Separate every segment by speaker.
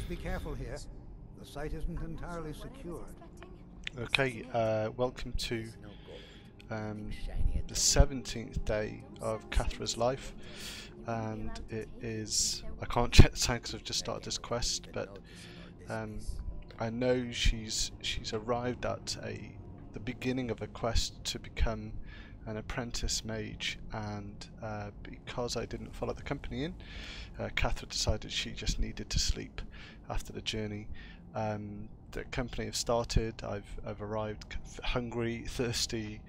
Speaker 1: be careful here. The site isn't entirely secure.
Speaker 2: Okay, welcome to the 17th day of Kathra's life, and it is, I can't check the time because I've just started this quest, but I know she's arrived at the beginning of a quest to become an apprentice mage, and because I didn't follow the company in, Kathra decided she just needed to sleep after the journey. The company have started. I've arrived hungry, thirsty,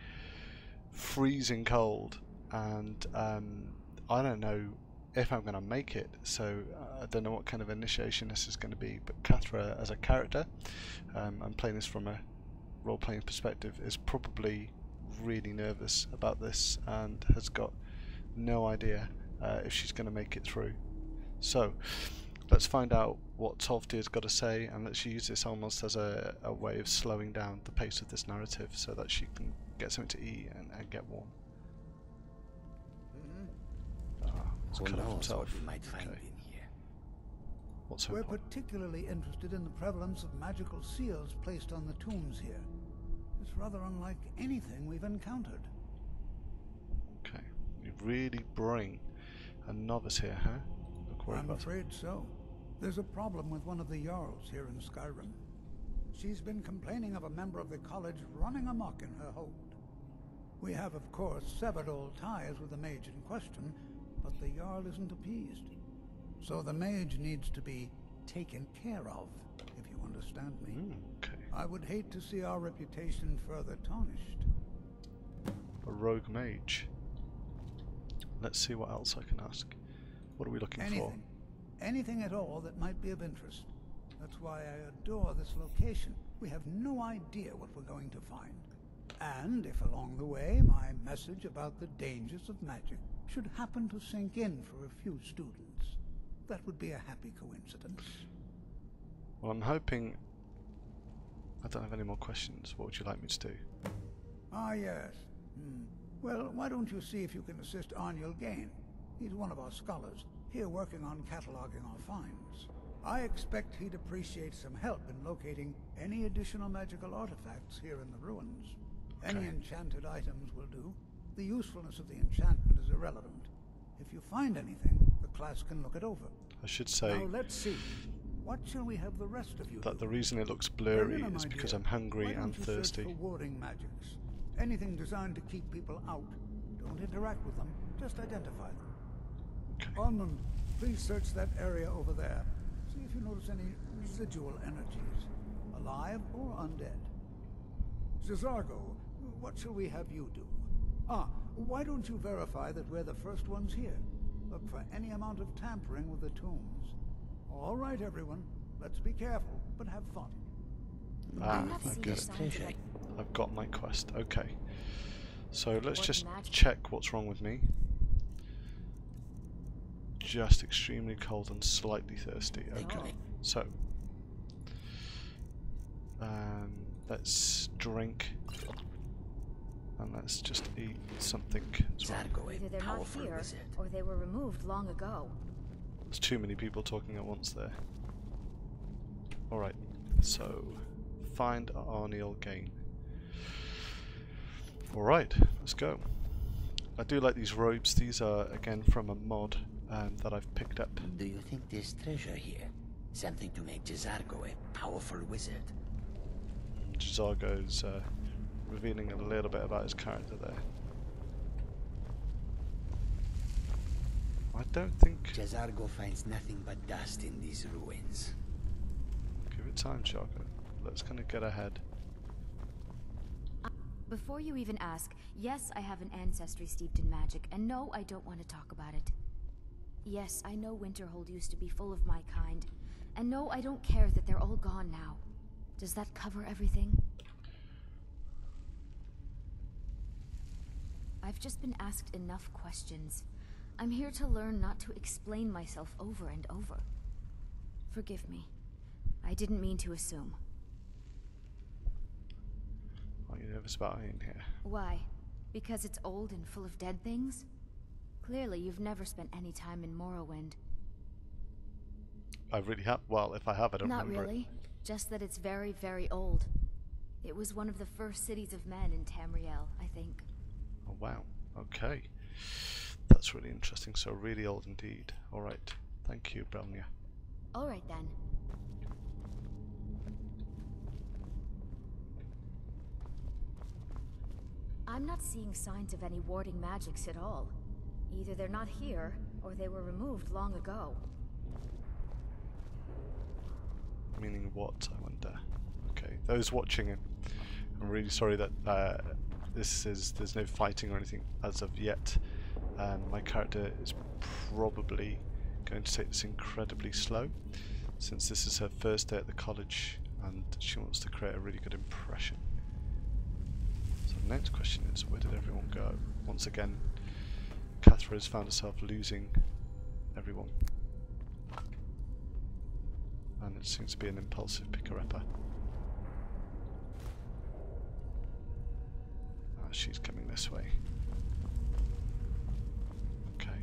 Speaker 2: freezing cold, and I don't know if I'm going to make it, so I don't know what kind of initiation this is going to be. But Kathra as a character, I'm playing this from a role-playing perspective, is probably really nervous about this and has got no idea if she's going to make it through. So let's find out what Tolfdir's got to say, and let's use this almost as a way of slowing down the pace of this narrative so that she can get something to eat and get warm. He's cut off himself. Okay. What's her
Speaker 1: We're
Speaker 2: point?
Speaker 1: particularly interested in the prevalence of magical seals placed on the tombs here. It's rather unlike anything we've encountered.
Speaker 2: Okay, you really bring a novice here, huh?
Speaker 1: I'm afraid so. There's a problem with one of the Jarls here in Skyrim. She's been complaining of a member of the college running amok in her hold. We have, of course, severed all ties with the mage in question, but the Jarl isn't appeased. So the mage needs to be taken care of, if you understand me.
Speaker 2: Okay.
Speaker 1: I would hate to see our reputation further tarnished.
Speaker 2: A rogue mage. Let's see what else I can ask. What are we looking for?
Speaker 1: Anything at all that might be of interest. That's why I adore this location. We have no idea what we're going to find. And if along the way my message about the dangers of magic should happen to sink in for a few students, that would be a happy coincidence.
Speaker 2: Well, I'm hoping... I don't have any more questions. What would you like me to do?
Speaker 1: Ah, yes. Well, why don't you see if you can assist Arniel Gain? He's one of our scholars, here working on cataloging our finds. I expect he'd appreciate some help in locating any additional magical artifacts here in the ruins. Okay. Any enchanted items will do. The usefulness of the enchantment is irrelevant. If you find anything, the class can look it over.
Speaker 2: I should say...
Speaker 1: Now let's see. What shall we have the rest of you
Speaker 2: that
Speaker 1: do?
Speaker 2: the reason it looks blurry is because I'm hungry and thirsty.
Speaker 1: Search for warding magics. Anything designed to keep people out. Don't interact with them, just identify them.
Speaker 2: Okay.
Speaker 1: Almond, please search that area over there. See if you notice any residual energies, alive or undead. Zizargo, what shall we have you do? Why don't you verify that we're the first ones here? Look for any amount of tampering with the tombs. All right, everyone. Let's be careful, but have fun.
Speaker 2: I get it. I've got my quest. Okay. So let's just check what's wrong with me. Just extremely cold and slightly thirsty. Okay. So let's drink and let's just eat something.
Speaker 3: Either they're not here, or they were removed long ago.
Speaker 2: There's too many people talking at once there. Alright, so find Arniel Gain. Alright, let's go. I do like these robes. These are again from a mod that I've picked up.
Speaker 4: Do you think there's treasure here? Something to make Jizargo a powerful wizard?
Speaker 2: Jizargo's revealing a little bit about his character there. I don't think...
Speaker 4: Jizargo finds nothing but dust in these ruins.
Speaker 2: Give it time, Sharko. Let's kind of get ahead.
Speaker 3: Before you even ask, yes, I have an ancestry steeped in magic, and no, I don't want to talk about it. Yes, I know Winterhold used to be full of my kind, and no, I don't care that they're all gone now. Does that cover everything? I've just been asked enough questions. I'm here to learn not to explain myself over and over. Forgive me. I didn't mean to assume.
Speaker 2: Are you nervous about it in here?
Speaker 3: Why? Because it's old and full of dead things? Clearly, you've never spent any time in Morrowind.
Speaker 2: I really have. Well, if I have, I don't
Speaker 3: Not
Speaker 2: remember
Speaker 3: really. Just that it's very, very old. It was one of the first cities of men in Tamriel, I think.
Speaker 2: Oh wow. Okay. That's really interesting. So really old indeed. All right. Thank you, Brelnia.
Speaker 3: All right then. I'm not seeing signs of any warding magics at all. Either they're not here, or they were removed long ago.
Speaker 2: Meaning what, I wonder? Okay, those watching it, I'm really sorry that there's no fighting or anything as of yet. My character is probably going to take this incredibly slow, since this is her first day at the college and she wants to create a really good impression. So the next question is, where did everyone go? Once again, Kathra has found herself losing everyone. And it seems to be an impulsive picker-upper. She's coming this way. Okay.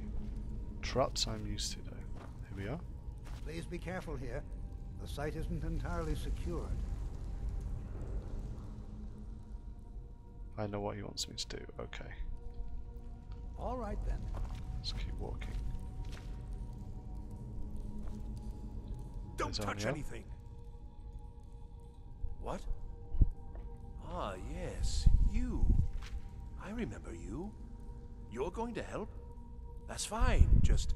Speaker 2: Traps I'm used to though. Here we are.
Speaker 1: Please be careful here. The site isn't entirely secured.
Speaker 2: I know what he wants me to do. Okay.
Speaker 1: All right then.
Speaker 2: Let's keep walking.
Speaker 5: Don't
Speaker 2: There's
Speaker 5: touch
Speaker 2: Anya.
Speaker 5: anything. What? Ah, yes, you. I remember you. You're going to help? That's fine. Just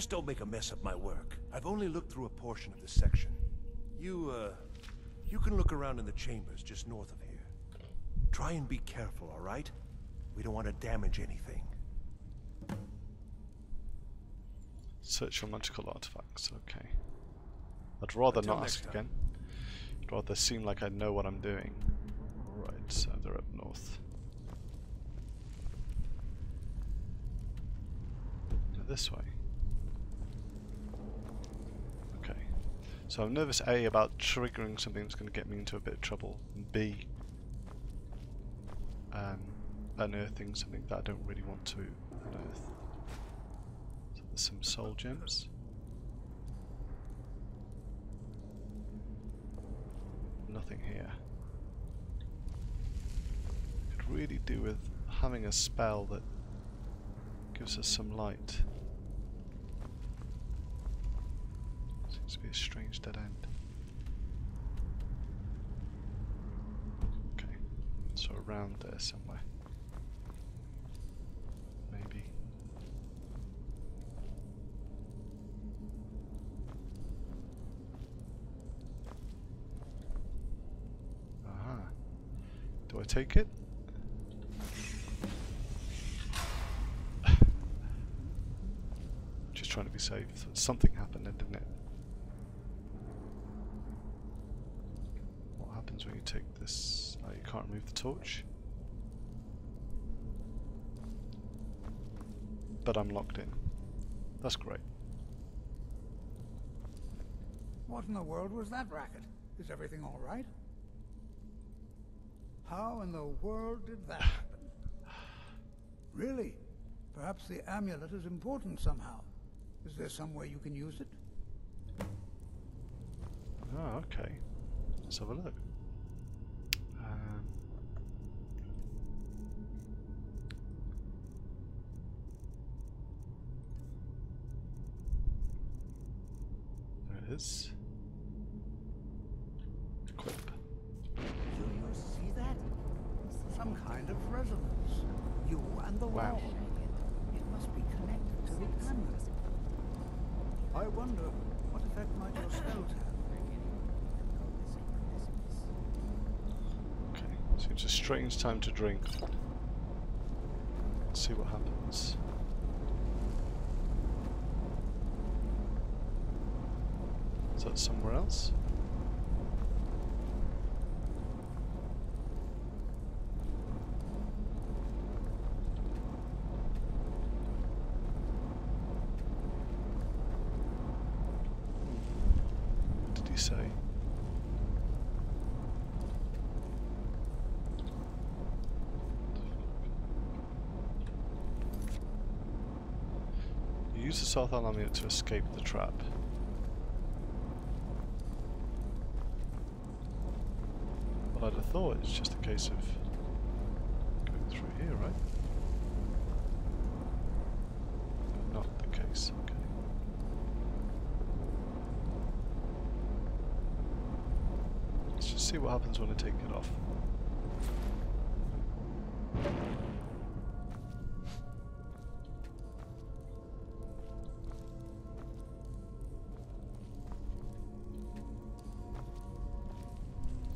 Speaker 5: don't make a mess of my work. I've only looked through a portion of this section. You can look around in the chambers just north of here. Try and be careful, all right? We don't want to damage anything.
Speaker 2: Search for magical artifacts. Okay. I'd rather
Speaker 5: Until
Speaker 2: not
Speaker 5: next
Speaker 2: ask
Speaker 5: time.
Speaker 2: again. I'd rather seem like I know what I'm doing. Right, so they're up north. Go this way. Okay. So I'm nervous A about triggering something that's going to get me into a bit of trouble, and B unearthing something that I don't really want to unearth. So there's some soul gems. Nothing here. Could really do with having a spell that gives us some light. Seems to be a strange dead end. Okay, so around there somewhere. Maybe. Aha. Do I take it? Just trying to be safe. Something happened then, didn't it? What happens when you take this? Oh, you can't remove the torch. But I'm locked in. That's great.
Speaker 1: What in the world was that racket? Is everything all right? How in the world did that happen? Really? Perhaps the amulet is important somehow. Is there some way you can use it?
Speaker 2: Oh, okay. Let's have a look. There it is. Equip.
Speaker 1: Do you see that? Some kind of resonance. You and the
Speaker 2: Wow.
Speaker 1: wall. It must be connected to the amulet. I wonder what effect might your spells have.
Speaker 2: Okay, seems a strange time to drink. Let's see what happens. Is that somewhere else? What did he say? You use the South amulet to escape the trap. thought it's just a case of going through here, right? Not the case, okay. Let's just see what happens when I take it off.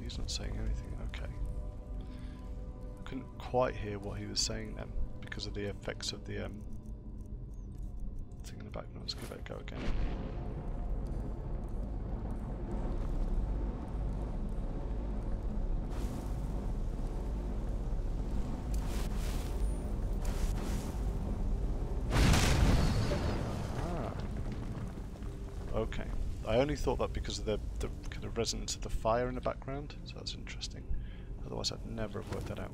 Speaker 2: He's not saying anything, okay. I couldn't quite hear what he was saying then because of the effects of the thing in the background. Let's give it a go again. Okay. I only thought that because of the kind of resonance of the fire in the background, so that's interesting. Otherwise I'd never have worked that out.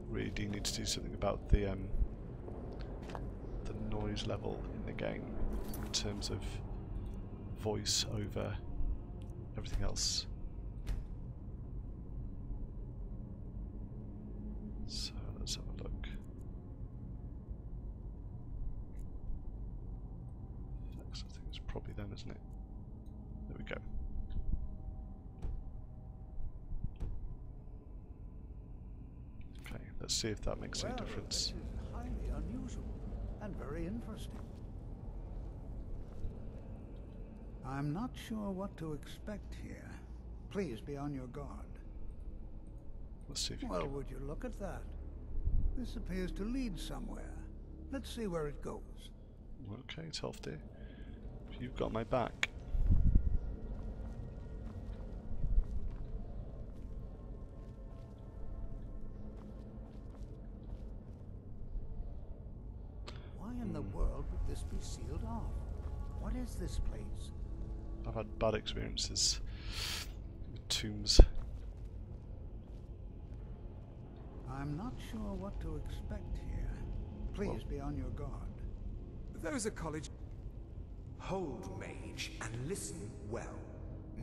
Speaker 2: Really do need to do something about the noise level in the game in terms of voice over everything else. So let's have a look. I think it's probably them, isn't it? There we go. Okay, let's see if that makes any difference.
Speaker 1: This is highly unusual and very interesting. I'm not sure what to expect here. Please be on your guard.
Speaker 2: Let's see if you
Speaker 1: Well,
Speaker 2: can.
Speaker 1: would you look at that? This appears to lead somewhere. Let's see where it goes.
Speaker 2: Okay, Tolf dear. You've got my back.
Speaker 1: Why in the world would this be sealed off? What is this place?
Speaker 2: I've had bad experiences with tombs.
Speaker 1: I'm not sure what to expect here. Please be on your guard.
Speaker 6: Those are college. Hold, mage, and listen well.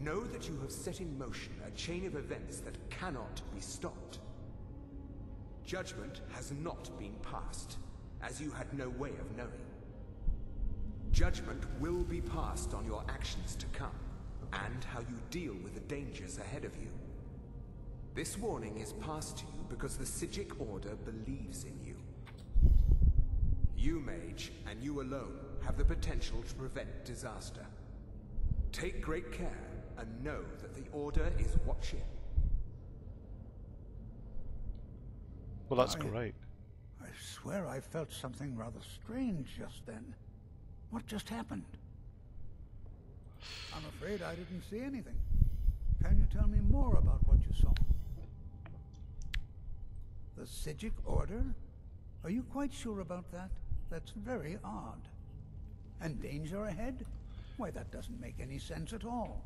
Speaker 6: Know that you have set in motion a chain of events that cannot be stopped. Judgment has not been passed, as you had no way of knowing. Judgment will be passed on your actions to come, and how you deal with the dangers ahead of you. This warning is passed to you because the Psijic Order believes in you. You, mage, and you alone, have the potential to prevent disaster. Take great care, and know that the Order is watching.
Speaker 2: Well, that's great.
Speaker 1: I swear I felt something rather strange just then. What just happened? I'm afraid I didn't see anything. Can you tell me more about what you saw? The Psijic Order? Are you quite sure about that? That's very odd. And danger ahead? Why, that doesn't make any sense at all.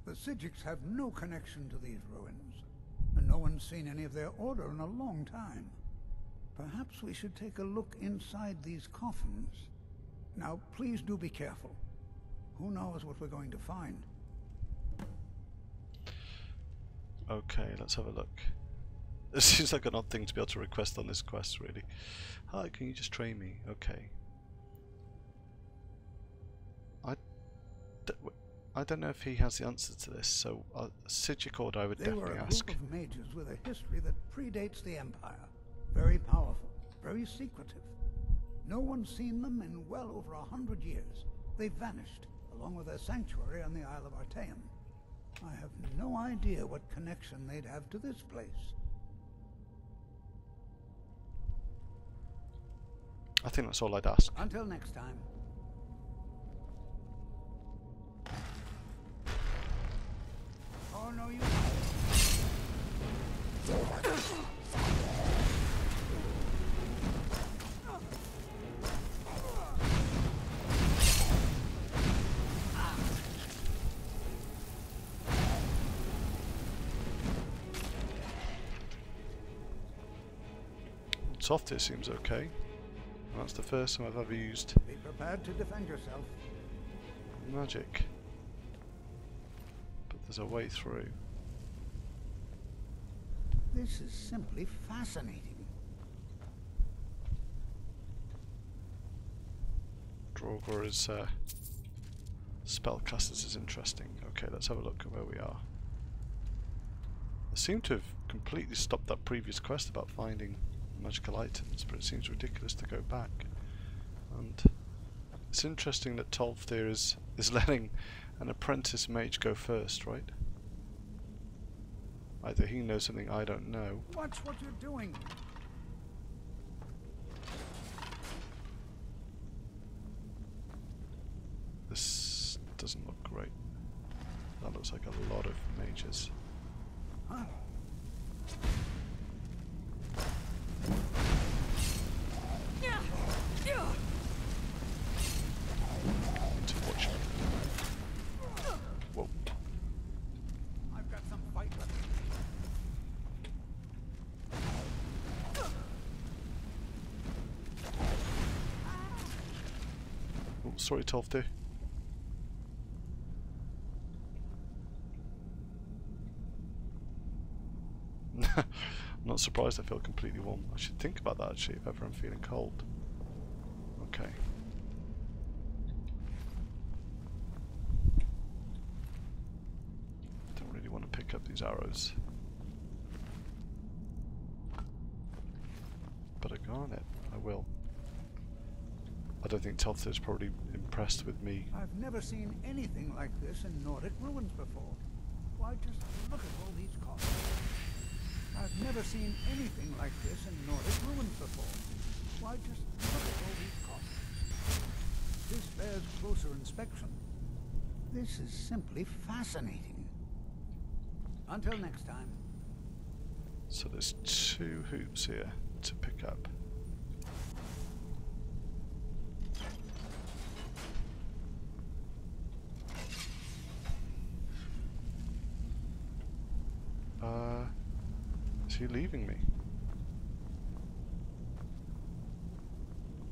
Speaker 1: The Psijics have no connection to these ruins, and no one's seen any of their order in a long time. Perhaps we should take a look inside these coffins. Now, please do be careful. Who knows what we're going to find?
Speaker 2: Okay, let's have a look. This seems like an odd thing to be able to request on this quest, really. Hi, can you just train me? Okay. I don't know if he has the answer to this, so Psijic Order I would definitely ask.
Speaker 1: They were a group of mages with a history that predates the Empire. Very powerful, very secretive. No one's seen them in well over 100 years. They've vanished, along with their sanctuary on the Isle of Artaeum. I have no idea what connection they'd have to this place.
Speaker 2: I think that's all I'd ask.
Speaker 1: Until next time. Oh, no, you...
Speaker 2: Soft, it seems okay. That's the first time I've ever used
Speaker 1: Be prepared to defend yourself.
Speaker 2: magic. But there's a way through.
Speaker 1: This is simply fascinating.
Speaker 2: Draugr spellcasters is interesting. Okay, let's have a look at where we are. I seem to have completely stopped that previous quest about finding magical items, but it seems ridiculous to go back. And it's interesting that Tolfdir is letting an apprentice mage go first, right? Either he knows something I don't know.
Speaker 1: Watch what you're doing.
Speaker 2: This doesn't look great. That looks like a lot of mages.
Speaker 1: Huh?
Speaker 2: Need to watch me. Whoa.
Speaker 1: I've got some fight left.
Speaker 2: Oh, sorry, Tolfdir. I'm not surprised I feel completely warm. I should think about that actually if ever I'm feeling cold. Okay. Don't really want to pick up these arrows. But I garnet. I will. I don't think Tolfdir's probably impressed with me.
Speaker 1: I've never seen anything like this in Nordic ruins before. Why, just look at all these costs. I've never seen anything like this in Nordic ruins before. Why, just look at all these costs. This bears closer inspection. This is simply fascinating. Until next time.
Speaker 2: So there's 2 hoops here to pick up. Is he leaving me?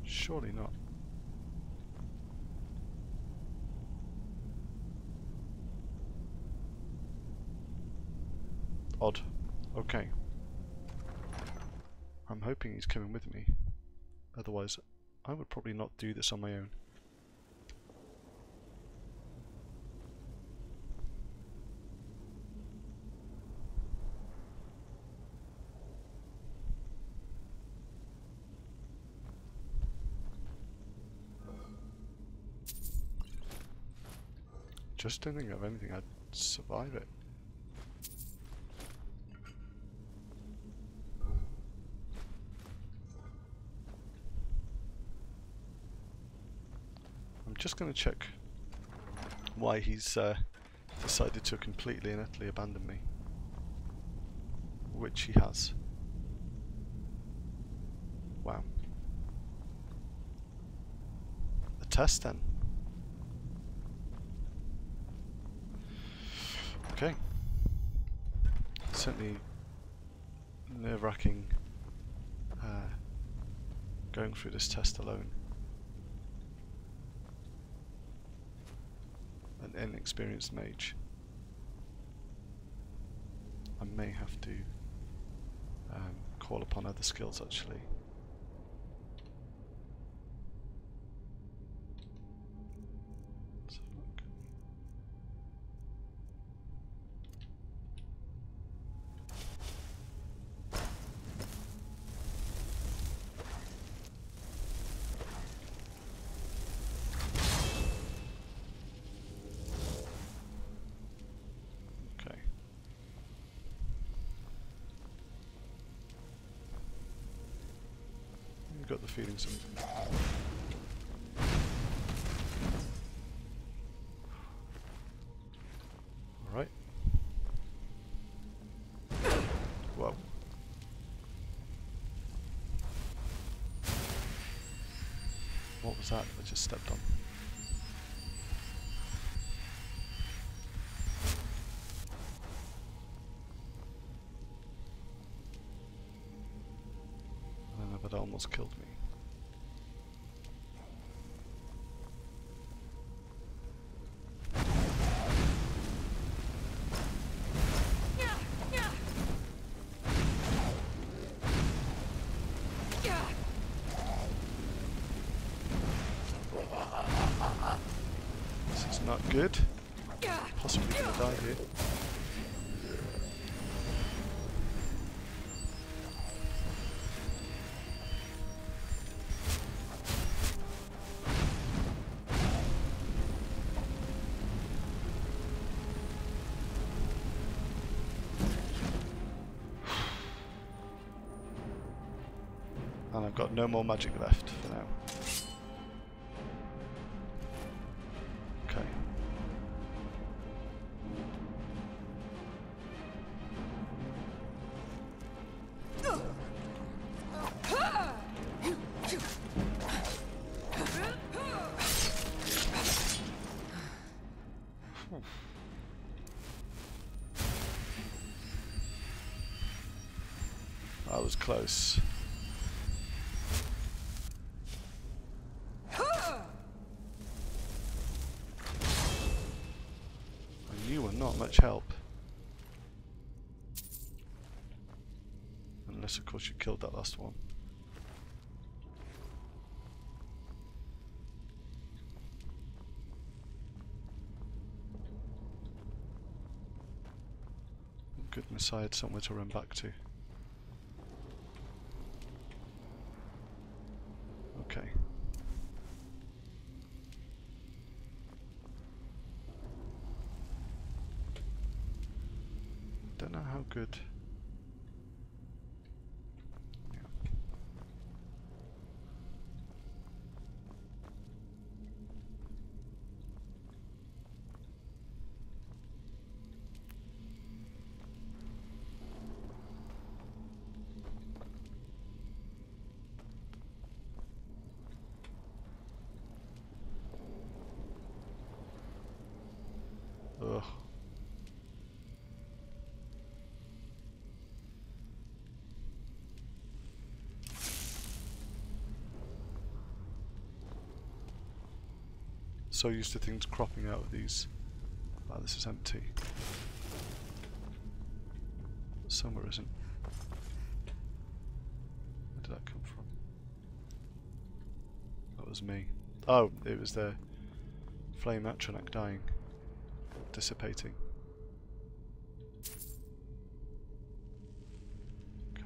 Speaker 2: Surely not. Odd. Okay. I'm hoping he's coming with me. Otherwise, I would probably not do this on my own. Just don't think of anything I'd survive it. I'm just going to check why he's decided to completely and utterly abandon me. Which he has. Wow. A test then. Okay. Certainly nerve-wracking going through this test alone. An inexperienced mage. I may have to call upon other skills actually. Got the feeling something. Alright. Whoa. What was that I just stepped on? That almost killed me. good. Possibly gonna die here. And I've got no more magic left for now. Okay. That was close. You were not much help. Unless of course you killed that last one. Goodness, I had somewhere to run back to. Okay. Don't know how good. Yeah. Ugh. So used to things cropping out of these. Wow, this is empty. Somewhere isn't. Where did that come from? That was me. Oh, it was the flame atronach dying. Dissipating. Okay.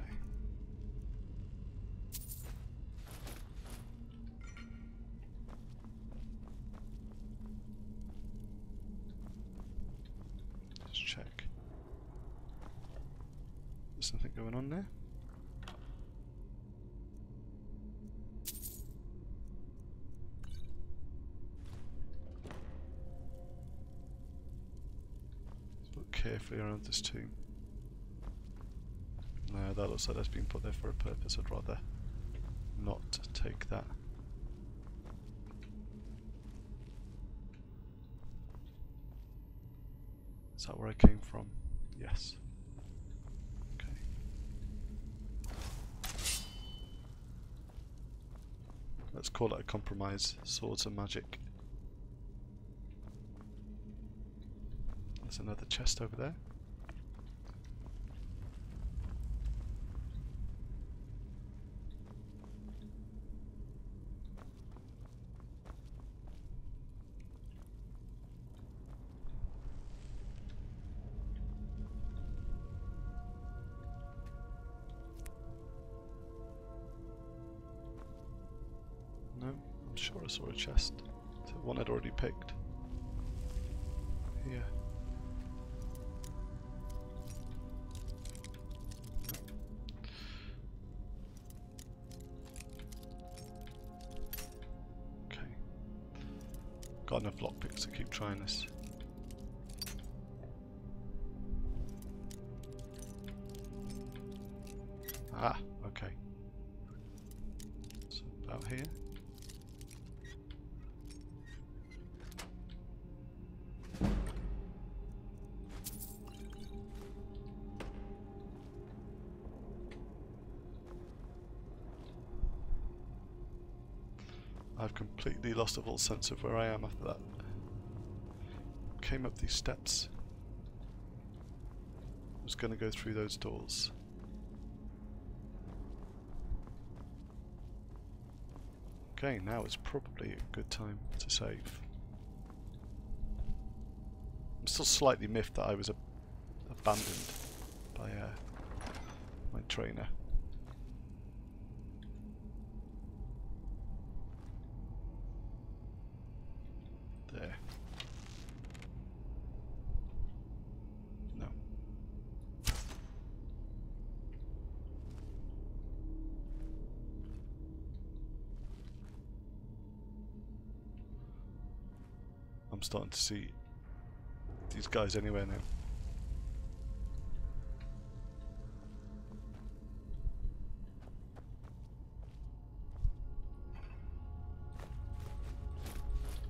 Speaker 2: Let's check. There's something going on there. Carefully around this tomb. No, that looks like that's been put there for a purpose. I'd rather not take that. Is that where I came from? Yes. Okay. Let's call it a compromise. Swords and magic. There's another chest over there. No, I'm sure I saw a chest. So one I'd already picked. Here. Got enough lockpicks to keep trying this. Ah, okay. So about here. I've completely lost all sense of where I am after that. Came up these steps. Was going to go through those doors. Okay, now is probably a good time to save. still slightly miffed that I was abandoned by my trainer. There. No. I'm starting to see these guys anywhere now.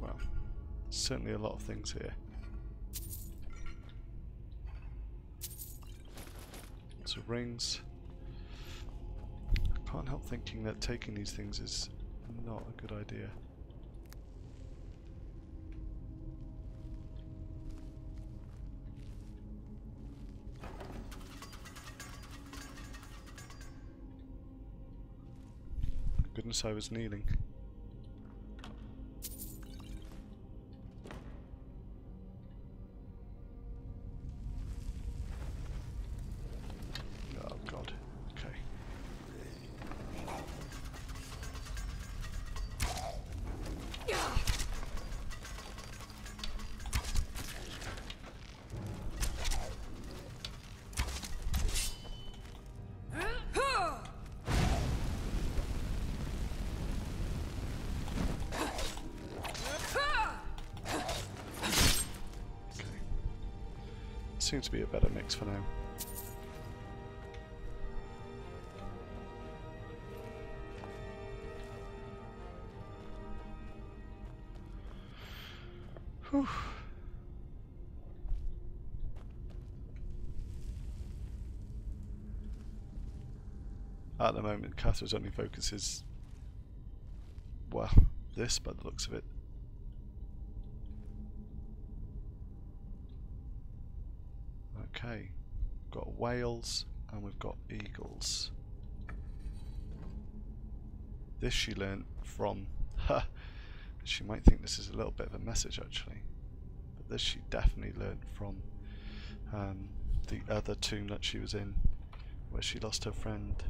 Speaker 2: Well, certainly a lot of things here. Lots of rings. I can't help thinking that taking these things is not a good idea. Goodness, I was kneeling. Oh God. Okay. Seems to be a better mix for now. Whew. At the moment, Kathra's only focus is, well, this by the looks of it. Okay, we've got whales and we've got eagles. This she learnt from, she might think this is a little bit of a message actually, but this she definitely learnt from the other tomb that she was in, where she lost her friend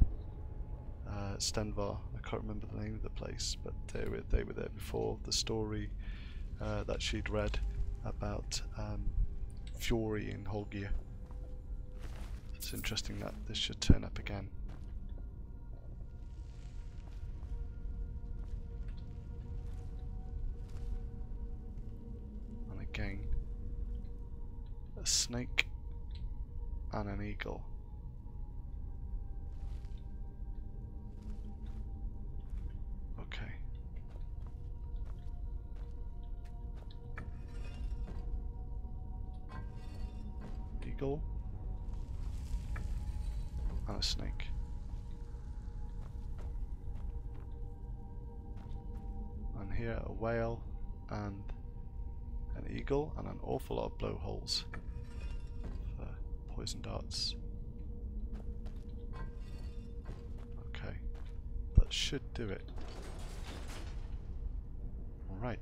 Speaker 2: Stenvar. I can't remember the name of the place, but they were there before. The story that she'd read about Fury in Holgeir. It's interesting that this should turn up again. And again, a snake and an eagle. Okay. Eagle. And a snake. And here a whale and an eagle and an awful lot of blowholes for poison darts. Okay, that should do it. Alright.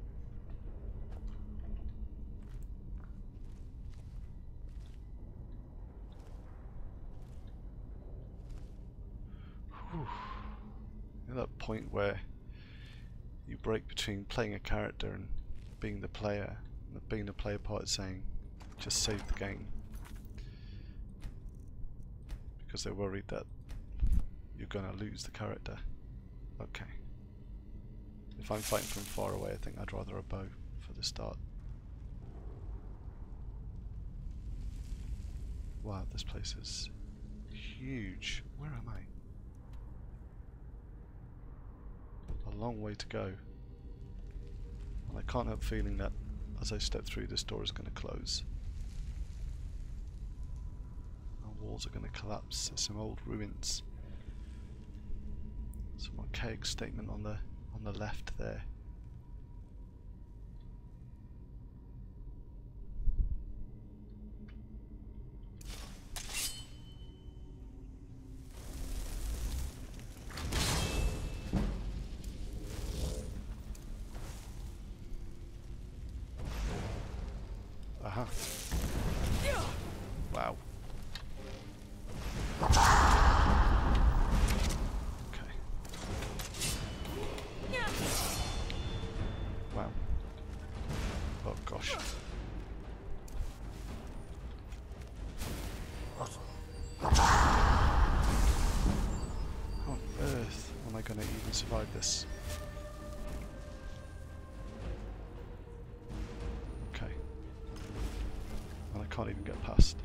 Speaker 2: At that point where you break between playing a character and being the player, and being the player part is saying just save the game, because they're worried that you're gonna lose the character. Okay, if I'm fighting from far away, I think I'd rather a bow for the start. Wow, this place is huge. Where am I? A long way to go, and I can't help feeling that as I step through, this door is going to close. Our walls are going to collapse. There's some old ruins, some archaic statement on the left there. Aha. Am I going to even survive this? Okay. And I can't even get past.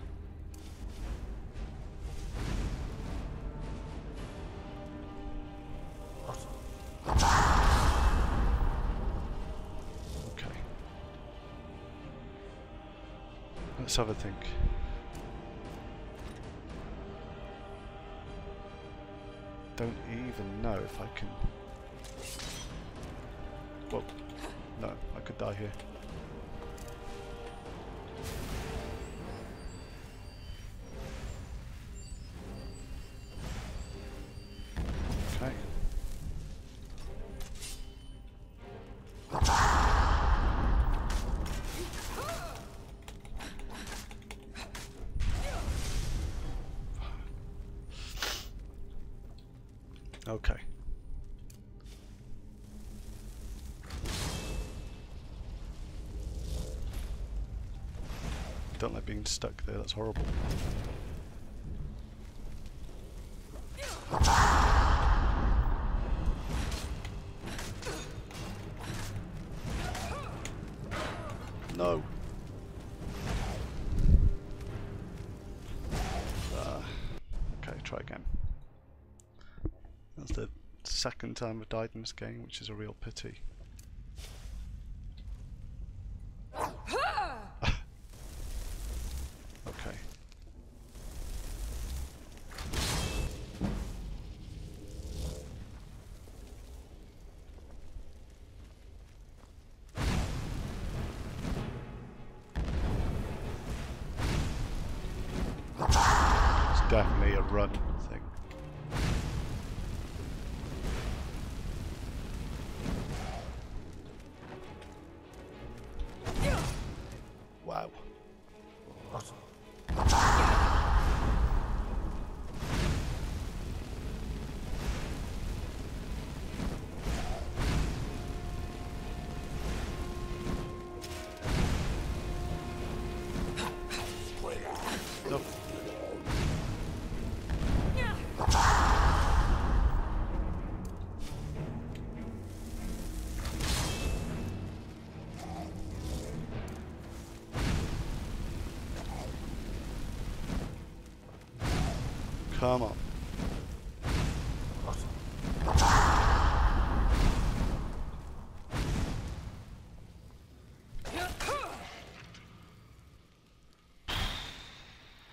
Speaker 2: Okay. Let's have a think. Don't even know if I can... Well, no, I could die here. Okay. Okay. Don't like being stuck there, that's horrible. No! Okay, try again. That's the second time I've died in this game, which is a real pity. Okay. It's definitely a run thing. Wow. Nope. Come on.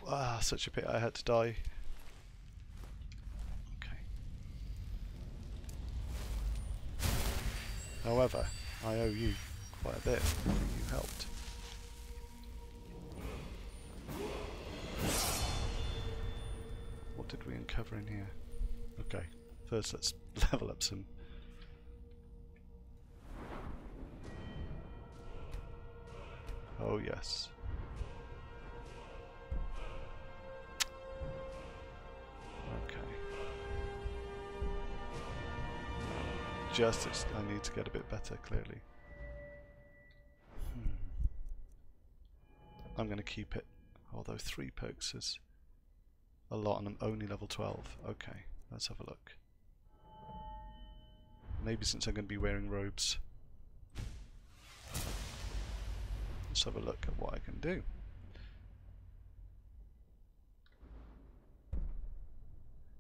Speaker 2: Ah, such a pity I had to die. Okay. However, I owe you quite a bit. You helped. What did we uncover in here? Okay, first let's level up some. Oh yes. Okay. I need to get a bit better, clearly. I'm going to keep it, although 3 perks is a lot and I'm only level 12. Okay, let's have a look. Maybe since I'm going to be wearing robes. Let's have a look at what I can do.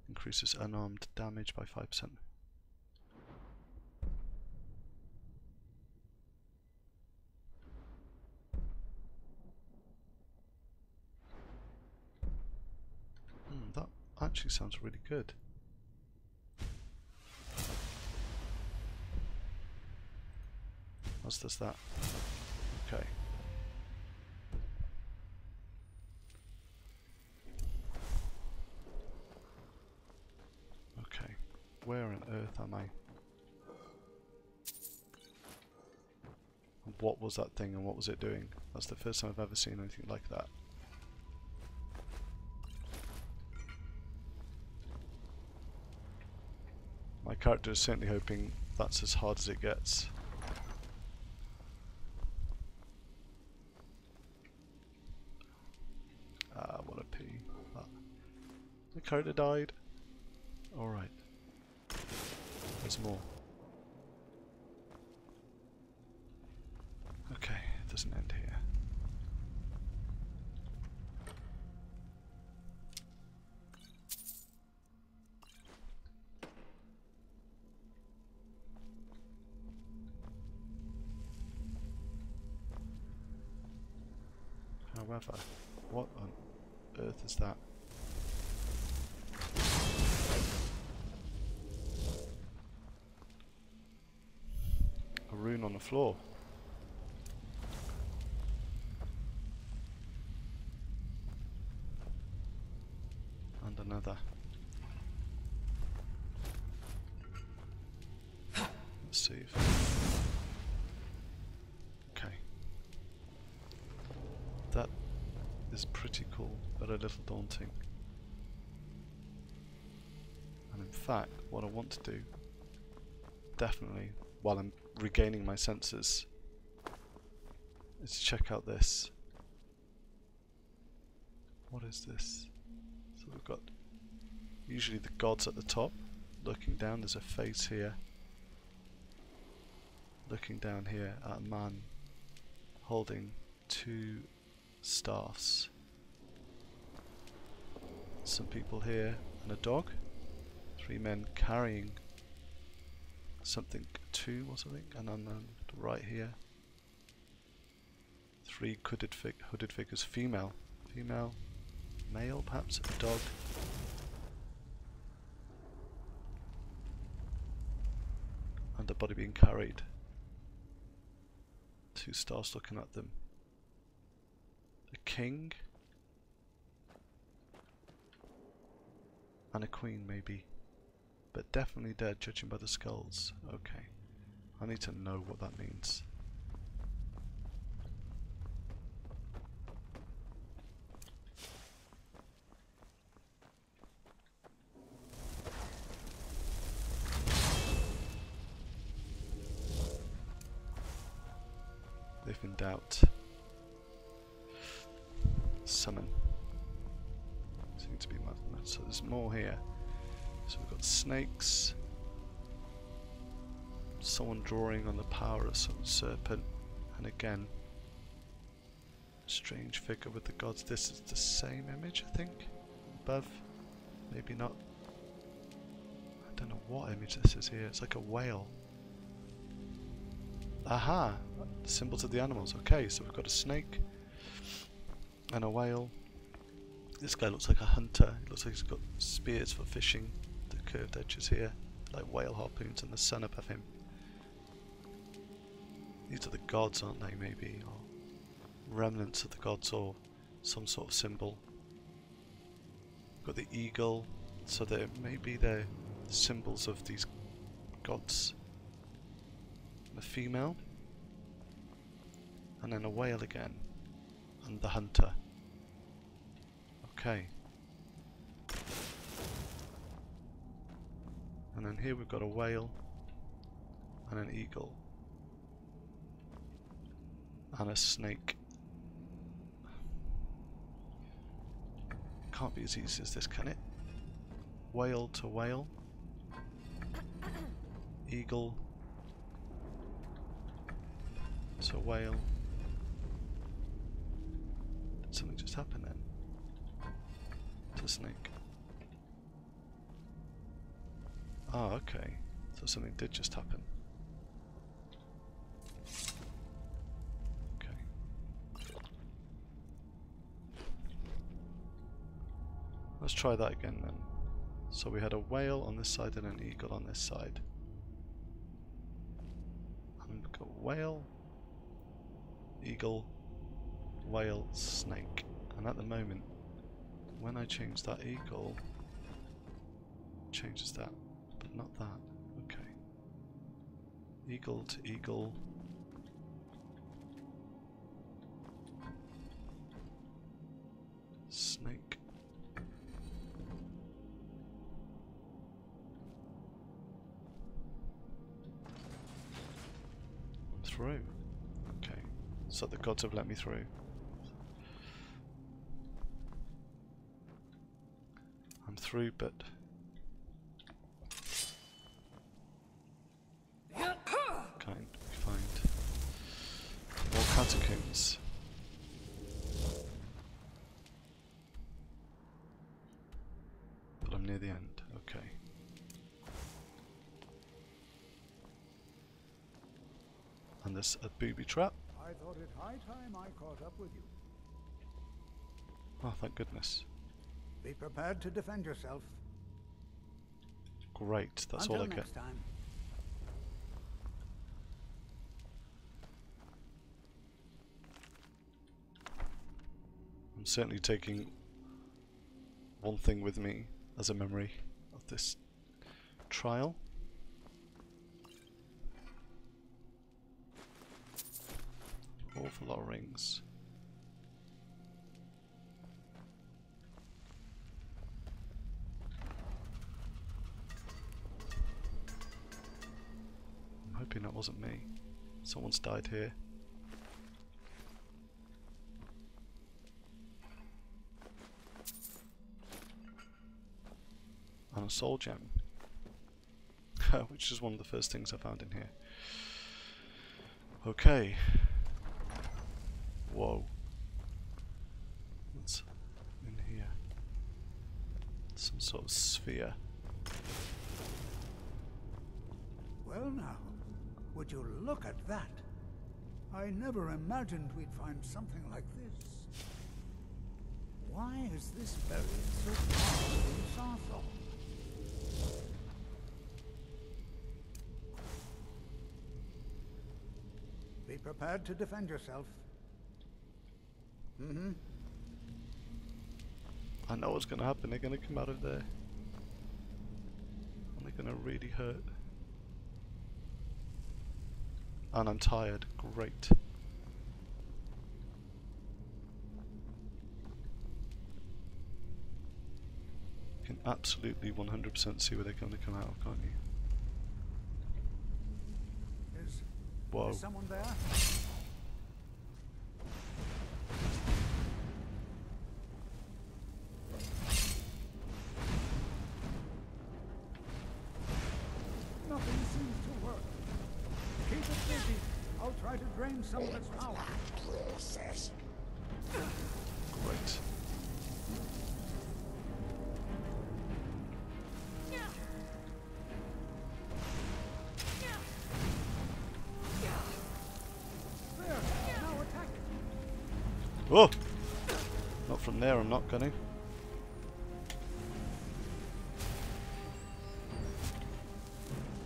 Speaker 2: Increases unarmed damage by 5%. That actually sounds really good. As does that. Okay. Okay. Where on earth am I? What was that thing and what was it doing? That's the first time I've ever seen anything like that. My character is certainly hoping that's as hard as it gets. Ah, what a pity. Ah. The character died. Alright. There's more. Okay, it doesn't end here. However, what on earth is that? A rune on the floor. And another. Let's see if... Okay. That is pretty cool, but a little daunting. And in fact, what I want to do, definitely, while I'm regaining my senses, is check out this. What is this? So we've got usually the gods at the top, looking down. There's a face here, looking down here at a man holding 2 staffs. Some people here and a dog. 3 men carrying something, 2 or something, and on the right here 3 hooded figures, female, male perhaps, a dog. And a body being carried. 2 stars looking at them. A king and a queen maybe, but definitely dead judging by the skulls. Okay, I need to know what that means. If in doubt, summon. Seems to be my, so there's more here. So we've got snakes, someone drawing on the power of some serpent, and again, strange figure with the gods. This is the same image, I think, above, maybe not. I don't know what image this is here. It's like a whale. Aha! The symbols of the animals. Okay, so we've got a snake and a whale. This guy looks like a hunter. He looks like he's got spears for fishing. The curved edges here, like whale harpoons, and the sun above him. These are the gods, aren't they, maybe? Or remnants of the gods, or some sort of symbol. We've got the eagle, so that maybe they're symbols of these gods. The female, and then a whale again, and the hunter. Okay. And then here we've got a whale, and an eagle, and a snake. Can't be as easy as this, can it? Whale to whale, eagle to whale. Did something just happen then? To snake. Ah, okay. So something did just happen. Okay. Let's try that again then. So we had a whale on this side and an eagle on this side. And we've got whale, eagle, whale, snake. And at the moment, when I change that eagle, it changes that, but not that. Okay. Eagle to eagle. Snake. Through. Okay. So the gods have let me through. I'm through, but catacombs. But I'm near the end, okay. And there's a booby trap.
Speaker 1: I thought it high time I caught up with you.
Speaker 2: Oh, thank goodness.
Speaker 1: Be prepared to defend yourself.
Speaker 2: Great, that's all I
Speaker 1: Until
Speaker 2: get.
Speaker 1: next time.
Speaker 2: I'm certainly taking one thing with me as a memory of this trial. Awful lot of rings. I'm hoping that wasn't me. Someone's died here. And a soul gem. Which is one of the first things I found in here. Okay. Whoa. What's in here? Some sort of sphere.
Speaker 1: Well now, would you look at that? I never imagined we'd find something like this. Why is this buried so far in Sarthor? Be prepared to defend yourself.
Speaker 2: I know what's going to happen. They're going to come out of there. And they're going to really hurt. And I'm tired. Great. You can absolutely 100% see where they're going to come out of, can't you? Whoa.
Speaker 1: Is someone there? Nothing seems to work. Keep it busy. I'll try to drain some of its power.
Speaker 2: Great. Oh! Not from there, I'm not gonna.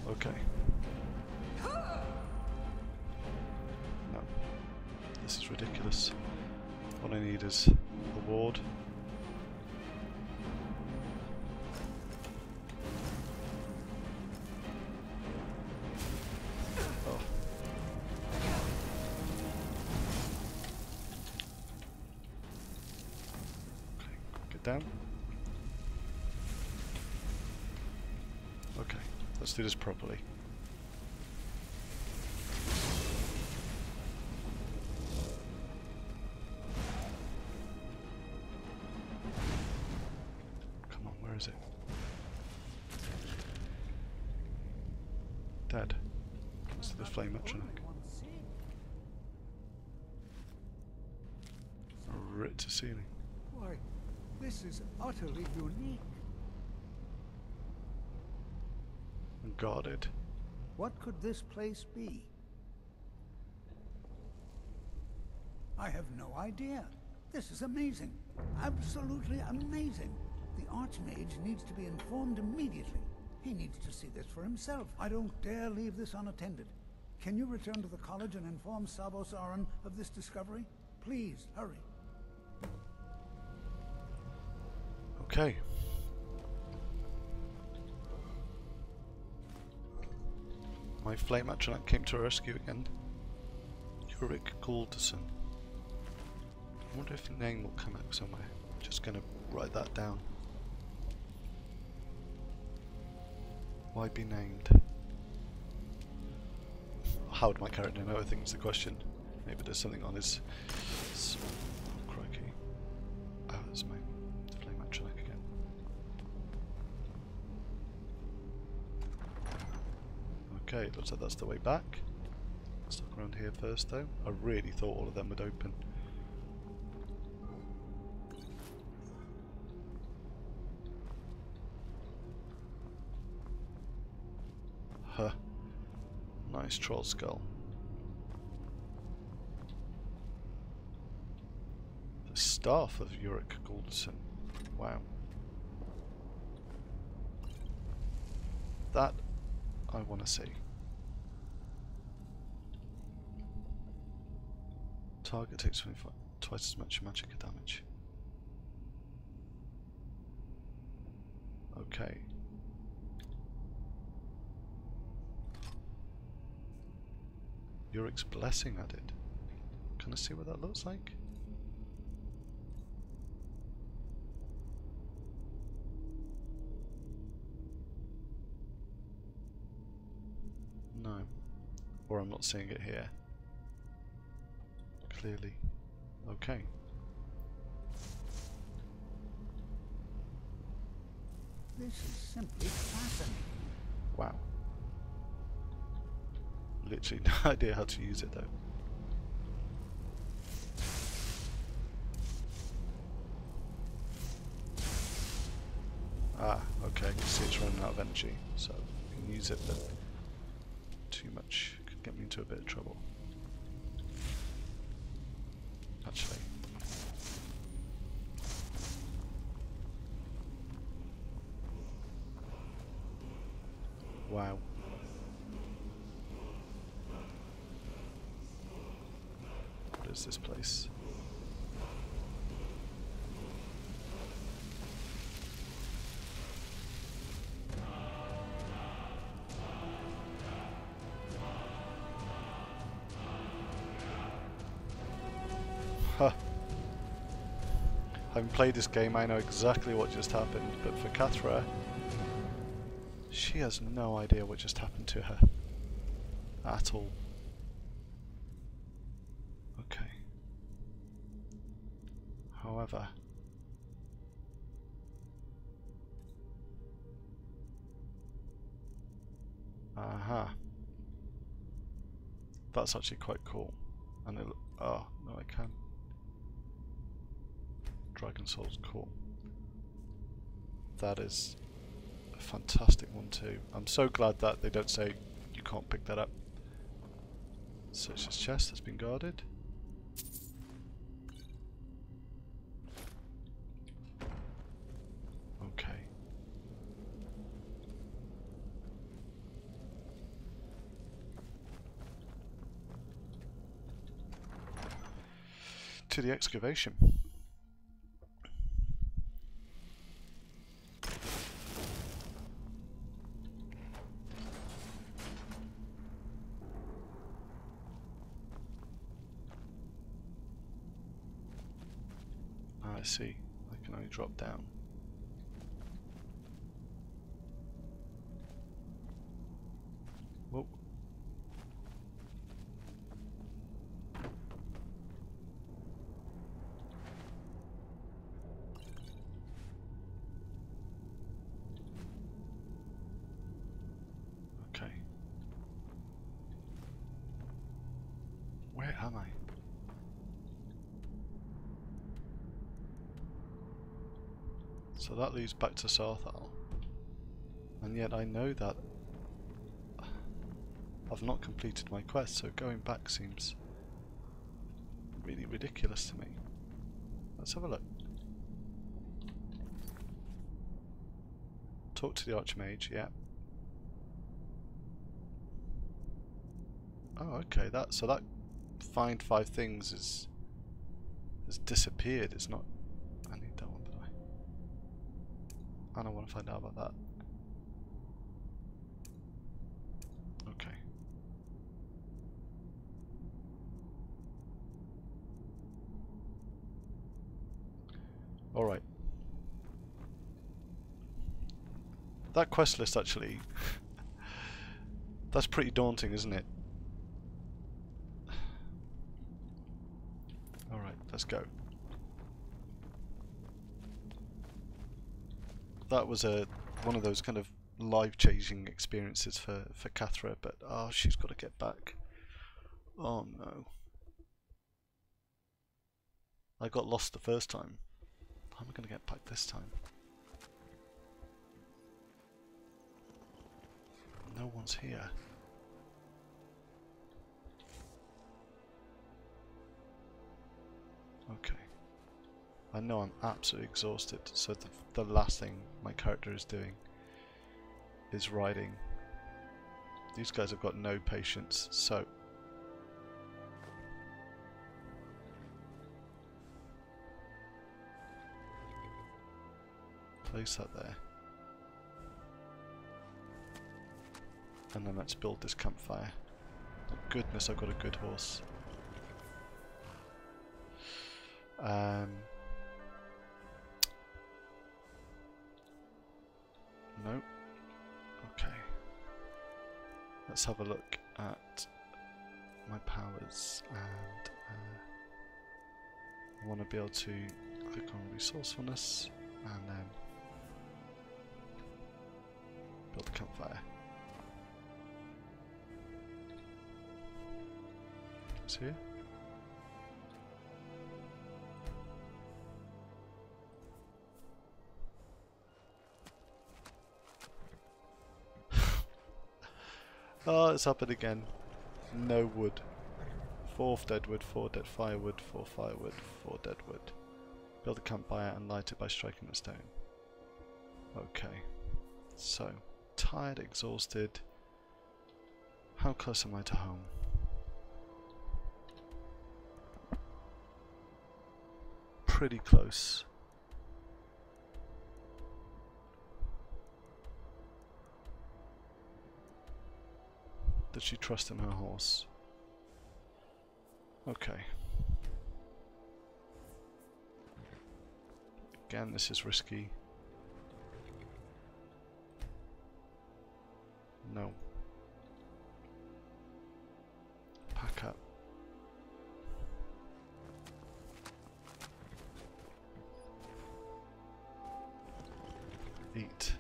Speaker 2: Okay. No. This is ridiculous. What I need is a ward. Oh. Down. Okay, let's do this properly. Come on, where is it? Dead. Let's do the flame electronic. Writ to ceiling.
Speaker 1: Why, this is utterly unique.
Speaker 2: Guarded.
Speaker 1: What could this place be? I have no idea. This is amazing. Absolutely amazing. The Archmage needs to be informed immediately. He needs to see this for himself. I don't dare leave this unattended. Can you return to the college and inform Savos Aran of this discovery? Please, hurry.
Speaker 2: Okay. My flame atronach came to rescue again. Ulrich Galderson. I wonder if the name will come out somewhere. I'm just gonna write that down. Why be named? How would my character know? I think is the question. Maybe there's something on his. Oh, crikey. Oh, there's my flame atronach again. Okay, looks like that's the way back. Let's look around here first though. I really thought all of them would open. Huh. Nice troll skull. The staff of Ulrich Goulderson. Wow. That I want to see. Target takes 25, twice as much magic damage. Okay. Ulrich's blessing added. Can I see what that looks like? No. Or I'm not seeing it here. Clearly. Okay.
Speaker 1: This is simply fascinating.
Speaker 2: Wow. Literally no idea how to use it though. Ah, okay, I can see it's running out of energy, so you can use it, but too much could get me into a bit of trouble. Actually. Wow. What is this place? Huh. Having played this game, I know exactly what just happened, but for Kathra, she has no idea what just happened to her. At all. Okay. However, aha. That's actually quite cool. And it, oh, no I can. Dragon Soul's cool. That is a fantastic one too. I'm so glad that they don't say you can't pick that up. Search this chest that's been guarded. Okay. To the excavation. I see. I can only drop down. Whoa. Okay. Where am I? So that leads back to Sarthal, and yet I know that I've not completed my quest, so going back seems really ridiculous to me. Let's have a look. Talk to the Archmage, yeah. Oh, okay, so that find 5 things has disappeared. It's not. I need that one, but I don't want to find out about that. Okay. Alright. That quest list actually, that's pretty daunting, isn't it? Alright, let's go. That was one of those kind of life-changing experiences for Kathra, but oh, she's got to get back. Oh no. I got lost the first time. How am I going to get back this time? No one's here. Okay. I know I'm absolutely exhausted, so the last thing my character is doing is riding. These guys have got no patience, so place that there. And then let's build this campfire. Oh goodness, I've got a good horse. No. Okay. Let's have a look at my powers, and I want to be able to click on resourcefulness and then build the campfire. It's here. Oh, it's happened again. No wood. 4 dead wood, 4 dead firewood, 4 firewood, 4 dead wood. Build a campfire and light it by striking a stone. Okay. So, tired, exhausted. How close am I to home? Pretty close. Does she trust in her horse? Okay. Again, this is risky. No. Pack up. Eat.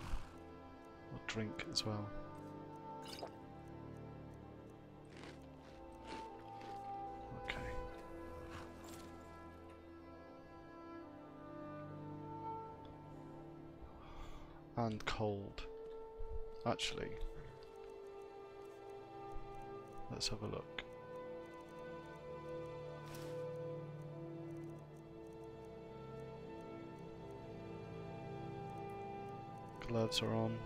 Speaker 2: Or drink as well. Okay. And cold. Actually, let's have a look. Gloves are on.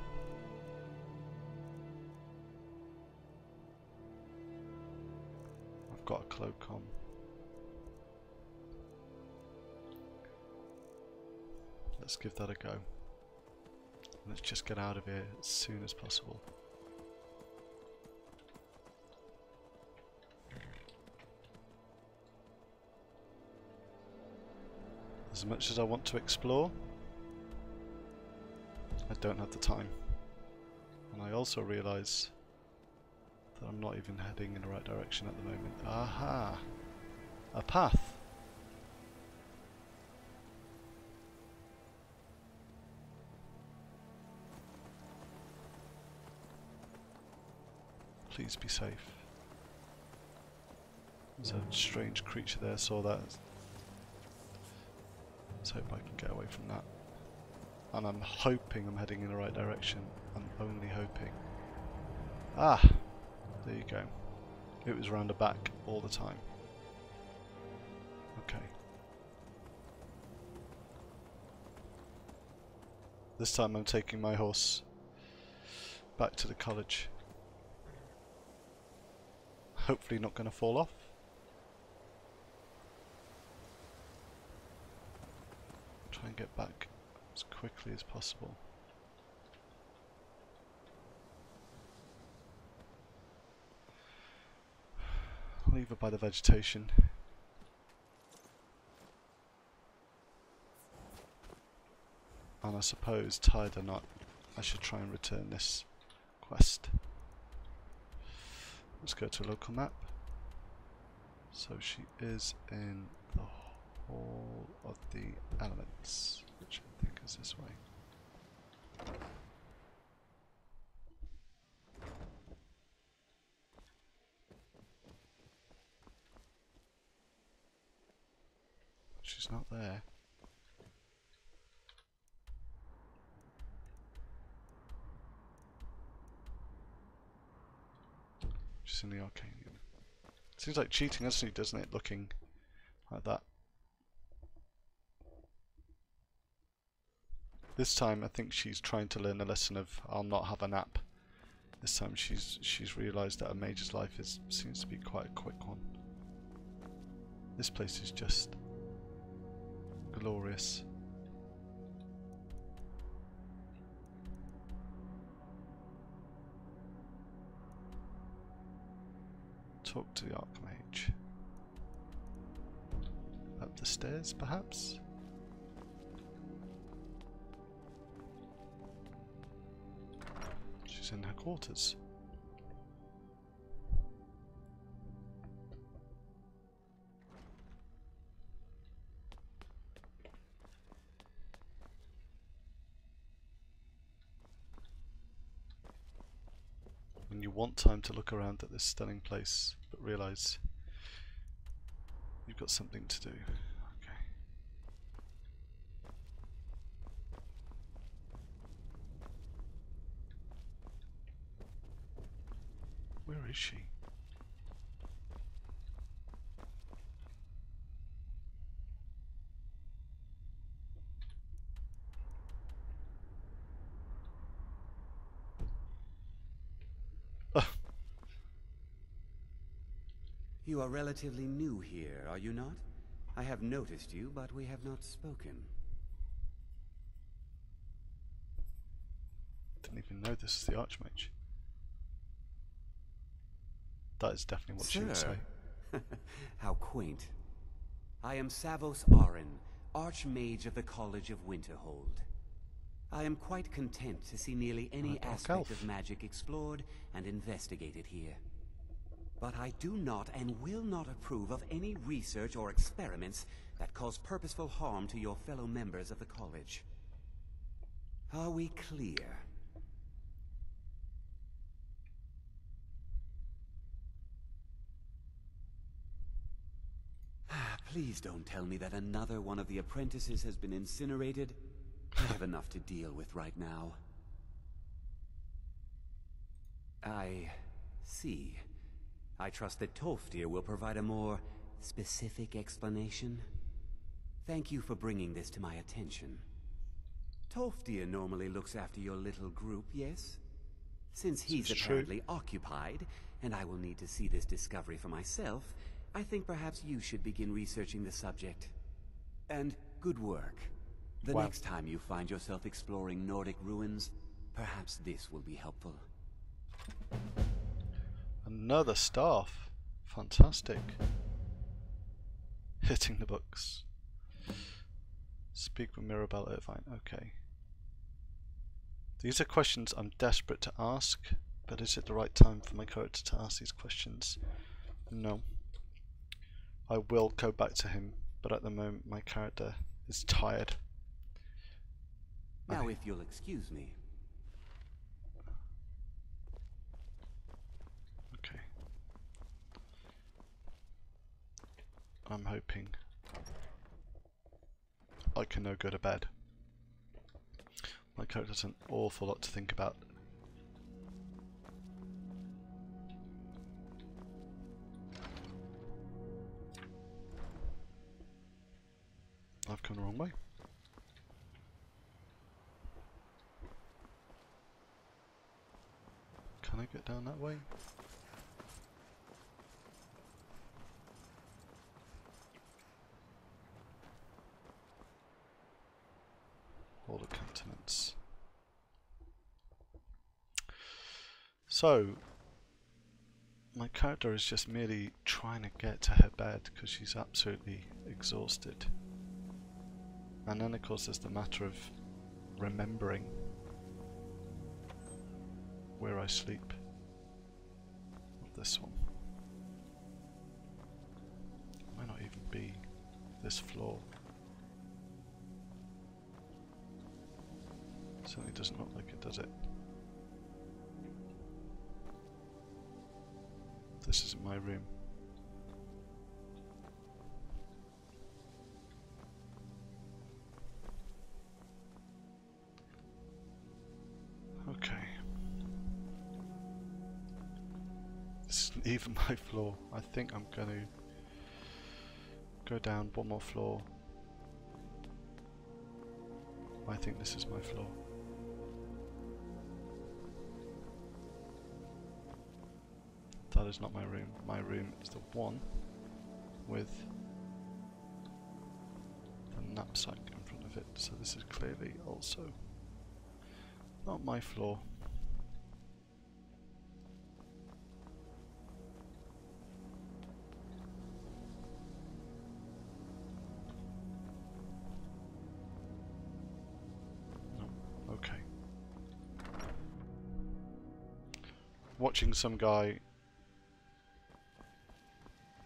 Speaker 2: I've got a cloak on. Let's give that a go. Let's just get out of here as soon as possible. As much as I want to explore, I don't have the time. And I also realise that I'm not even heading in the right direction at the moment. Aha! A path! Please be safe. There's a strange creature there, saw that. Let's hope I can get away from that. And I'm hoping I'm heading in the right direction. I'm only hoping. Ah! There you go. It was round the back all the time. Okay. This time I'm taking my horse back to the college. Hopefully not going to fall off. Try and get back as quickly as possible. Leave her by the vegetation. And I suppose, tired or not, I should try and return this quest. Let's go to a local map. So she is in the Hall of the Elements, which I think is this way. She's not there. She's in the Arcanium. Seems like cheating, doesn't it? Looking like that. This time I think she's trying to learn the lesson of I'll not have a nap. This time she's realised that a mage's life seems to be quite a quick one. This place is just glorious. Talk to the Archmage. Up the stairs, perhaps? She's in her quarters. When you want time to look around at this stunning place, but realise you've got something to do. Okay. Where is she?
Speaker 7: You are relatively new here, are you not? I have noticed you, but we have not spoken.
Speaker 2: Didn't even know this is the Archmage. That is definitely what she would say.
Speaker 7: How quaint. I am Savos Arin, Archmage of the College of Winterhold. I am quite content to see nearly any aspect of magic explored and investigated here. But I do not and will not approve of any research or experiments that cause purposeful harm to your fellow members of the college. Are we clear? Please don't tell me that another one of the apprentices has been incinerated. I have enough to deal with right now. I see. I trust that Tolfdir will provide a more specific explanation. Thank you for bringing this to my attention. Tolfdir normally looks after your little group, yes? Since he's apparently occupied, and I will need to see this discovery for myself, I think perhaps you should begin researching the subject. And good work. The next time you find yourself exploring Nordic ruins, perhaps this will be helpful.
Speaker 2: Another staff. Fantastic. Hitting the books. Speak with Mirabelle Irvine. Okay. These are questions I'm desperate to ask, but is it the right time for my character to ask these questions? No. I will go back to him, but at the moment my character is tired.
Speaker 7: Now, if you'll excuse me.
Speaker 2: Okay. I'm hoping I can now go to bed. My character has an awful lot to think about. I've come the wrong way. Can I get down that way? All the continents. So, my character is just merely trying to get to her bed because she's absolutely exhausted. And then of course there's the matter of remembering where I sleep. Of this one. It might not even be this floor. Certainly doesn't look like it, does it? This isn't my room. isn't even my floor. I think I'm going to go down one more floor. I think this is my floor. That is not my room. My room is the one with the knapsack in front of it. So this is clearly also not my floor. No, okay. Watching some guy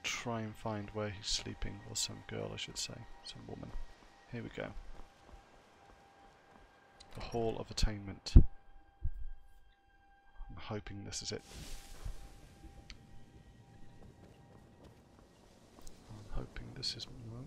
Speaker 2: try and find where he's sleeping, or some girl I should say, some woman. Here we go. The Hall of Attainment. I'm hoping this is it. I'm hoping this is no.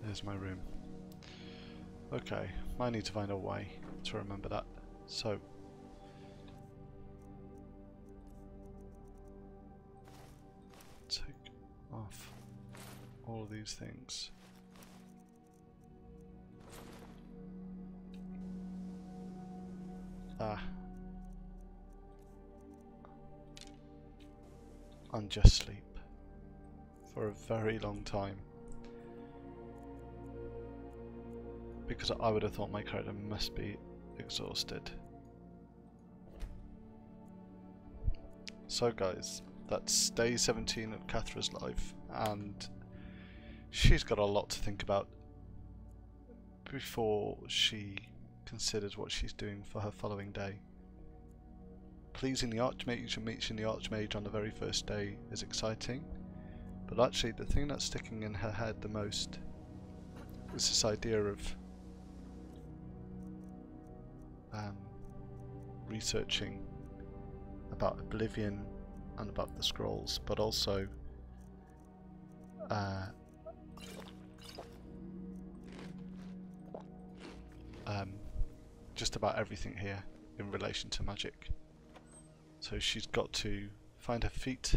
Speaker 2: There's my room. Okay, I need to find a way to remember that. So, take off all of these things. And just sleep for a very long time. Because I would have thought my character must be exhausted. So guys, that's day 17 of Kathra's life, and she's got a lot to think about before she considers what she's doing for her following day. Pleasing the Archmage and meeting the Archmage on the very first day is exciting, but actually the thing that's sticking in her head the most is this idea of researching about Oblivion and about the scrolls, but also just about everything here in relation to magic. So she's got to find her feet,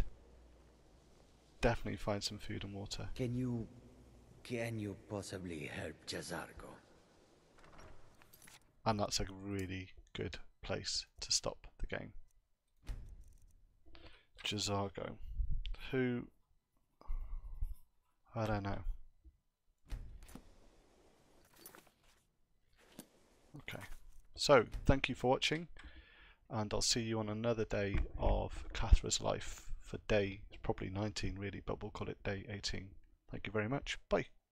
Speaker 2: definitely find some food and water.
Speaker 4: Can you possibly help Jazargo?
Speaker 2: And that's a really good place to stop the game. Jazargo, who, I don't know. Okay, so thank you for watching, and I'll see you on another day of Kathra's life for day, probably 19 really, but we'll call it day 18. Thank you very much, bye.